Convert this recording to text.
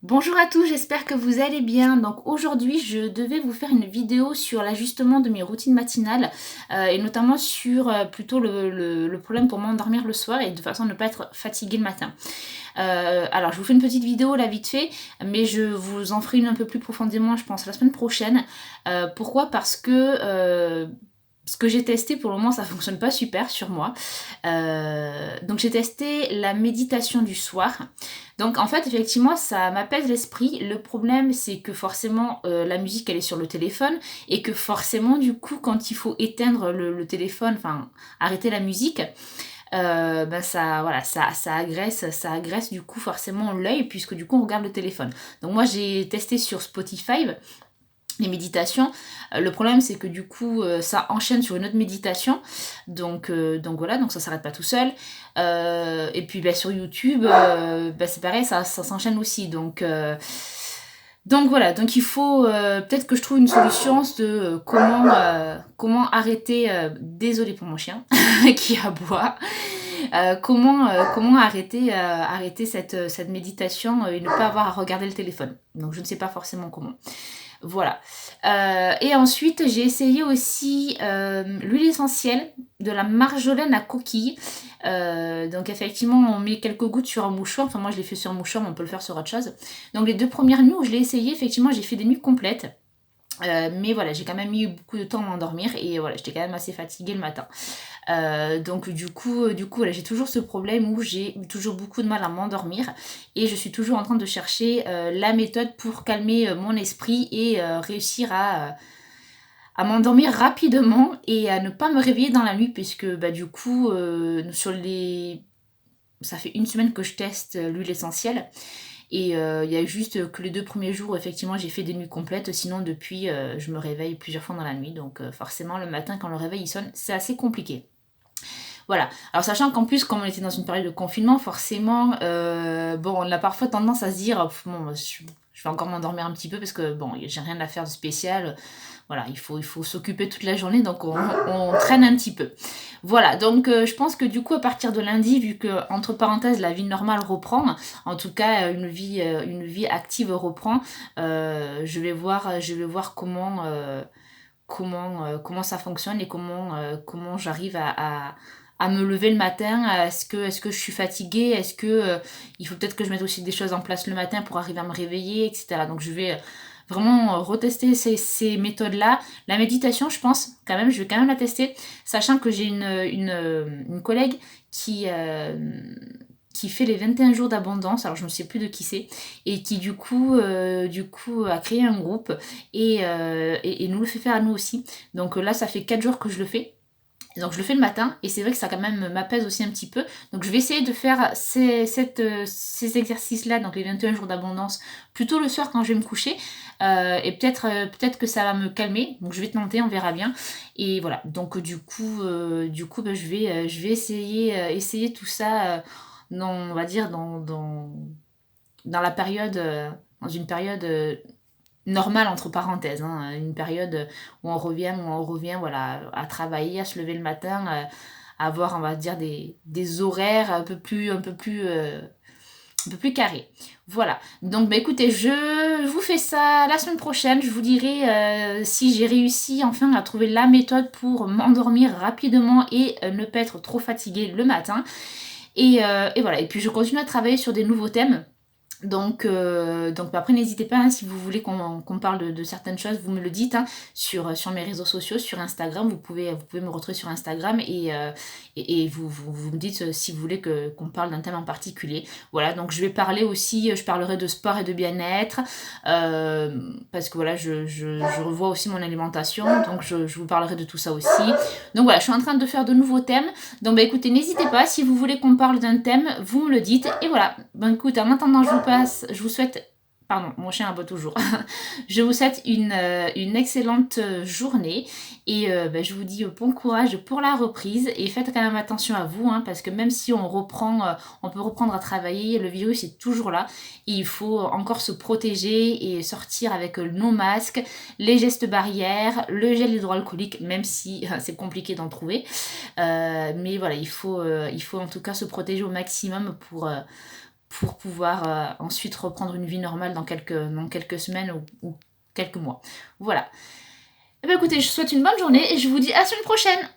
Bonjour à tous, j'espère que vous allez bien. Donc aujourd'hui, je devais vous faire une vidéo sur l'ajustement de mes routines matinales et notamment sur plutôt le problème pour m'endormir le soir et de façon à ne pas être fatiguée le matin. Alors je vous fais une petite vidéo là vite fait, mais je vous en ferai une un peu plus profondément, je pense, la semaine prochaine. Pourquoi? Parce que ce que j'ai testé pour le moment ça fonctionne pas super sur moi. Donc j'ai testé la méditation du soir. Donc en fait effectivement ça m'apaise l'esprit. Le problème c'est que forcément la musique elle est sur le téléphone et que forcément du coup quand il faut éteindre le téléphone, enfin arrêter la musique, ben ça, voilà, ça agresse du coup forcément l'œil puisque du coup on regarde le téléphone. Donc moi j'ai testé sur Spotify les méditations. Le problème c'est que du coup ça enchaîne sur une autre méditation. Donc voilà, donc ça s'arrête pas tout seul. Et puis sur YouTube, c'est pareil, ça s'enchaîne aussi. Donc voilà, donc il faut peut-être que je trouve une solution de comment arrêter. Désolée pour mon chien qui aboie. Comment arrêter cette méditation et ne pas avoir à regarder le téléphone. Donc je ne sais pas forcément comment. Voilà. Et ensuite, j'ai essayé aussi l'huile essentielle de la marjolaine à coquille. Donc effectivement, on met quelques gouttes sur un mouchoir. Enfin, moi, je l'ai fait sur un mouchoir, mais on peut le faire sur autre chose. Donc les 2 premières nuits où je l'ai essayé, effectivement, j'ai fait des nuits complètes. Mais voilà, j'ai quand même mis beaucoup de temps à m'endormir et voilà, j'étais quand même assez fatiguée le matin. Donc du coup voilà, j'ai toujours ce problème où j'ai toujours beaucoup de mal à m'endormir et je suis toujours en train de chercher la méthode pour calmer mon esprit et réussir à m'endormir rapidement et à ne pas me réveiller dans la nuit puisque du coup ça fait une semaine que je teste l'huile essentielle et il y a juste que les 2 premiers jours effectivement j'ai fait des nuits complètes, sinon depuis je me réveille plusieurs fois dans la nuit, donc forcément le matin quand le réveil il sonne c'est assez compliqué. Voilà. Alors sachant qu'en plus, comme on était dans une période de confinement, forcément, bon, on a parfois tendance à se dire, bon, je vais encore m'endormir un petit peu parce que bon, j'ai rien à faire de spécial. Voilà, il faut s'occuper toute la journée, donc on traîne un petit peu. Voilà, donc je pense que du coup, à partir de lundi, vu que, entre parenthèses, la vie normale reprend, en tout cas, une vie active reprend, je vais voir comment ça fonctionne et comment j'arrive à me lever le matin. Est-ce que je suis fatiguée? Est-ce que il faut peut-être que je mette aussi des choses en place le matin pour arriver à me réveiller, etc. Donc je vais vraiment retester ces méthodes-là. La méditation, je pense, quand même, je vais quand même la tester, sachant que j'ai une collègue qui fait les 21 jours d'abondance, alors je ne sais plus de qui c'est, et qui du coup a créé un groupe et nous le fait faire à nous aussi. Donc là, ça fait 4 jours que je le fais. Donc je le fais le matin et c'est vrai que ça quand même m'apaise aussi un petit peu. Donc je vais essayer de faire ces exercices-là, donc les 21 jours d'abondance, plutôt le soir quand je vais me coucher. Et peut-être que ça va me calmer. Donc je vais tenter, on verra bien. Et voilà. Donc du coup je vais essayer tout ça on va dire dans la période, dans une période normale entre parenthèses, hein, une période où on revient voilà, à travailler, à se lever le matin, à avoir, on va dire, des horaires un peu plus carrés. Voilà. Donc, écoutez, je vous fais ça la semaine prochaine. Je vous dirai si j'ai réussi enfin à trouver la méthode pour m'endormir rapidement et ne pas être trop fatiguée le matin. Et voilà. Et puis, je continue à travailler sur des nouveaux thèmes. Donc après, n'hésitez pas, hein, si vous voulez qu'on parle de certaines choses, vous me le dites, hein, sur mes réseaux sociaux, sur Instagram. Vous pouvez me retrouver sur Instagram et vous me dites si vous voulez qu'on parle d'un thème en particulier. Voilà, donc je vais parler aussi, je parlerai de sport et de bien-être, parce que voilà, je revois aussi mon alimentation, donc je vous parlerai de tout ça aussi. Donc voilà, je suis en train de faire de nouveaux thèmes. Donc écoutez, n'hésitez pas, si vous voulez qu'on parle d'un thème, vous me le dites. Et voilà, écoute, en attendant, je vous souhaite... Pardon, mon chien aboie toujours. Je vous souhaite une excellente journée et je vous dis bon courage pour la reprise et faites quand même attention à vous, hein, parce que même si on peut reprendre à travailler, le virus est toujours là et il faut encore se protéger et sortir avec nos masques, les gestes barrières, le gel hydroalcoolique, même si c'est compliqué d'en trouver. Mais voilà, il faut en tout cas se protéger au maximum pour pouvoir ensuite reprendre une vie normale dans quelques semaines ou quelques mois. Voilà. Eh bien écoutez, je vous souhaite une bonne journée et je vous dis à la semaine prochaine.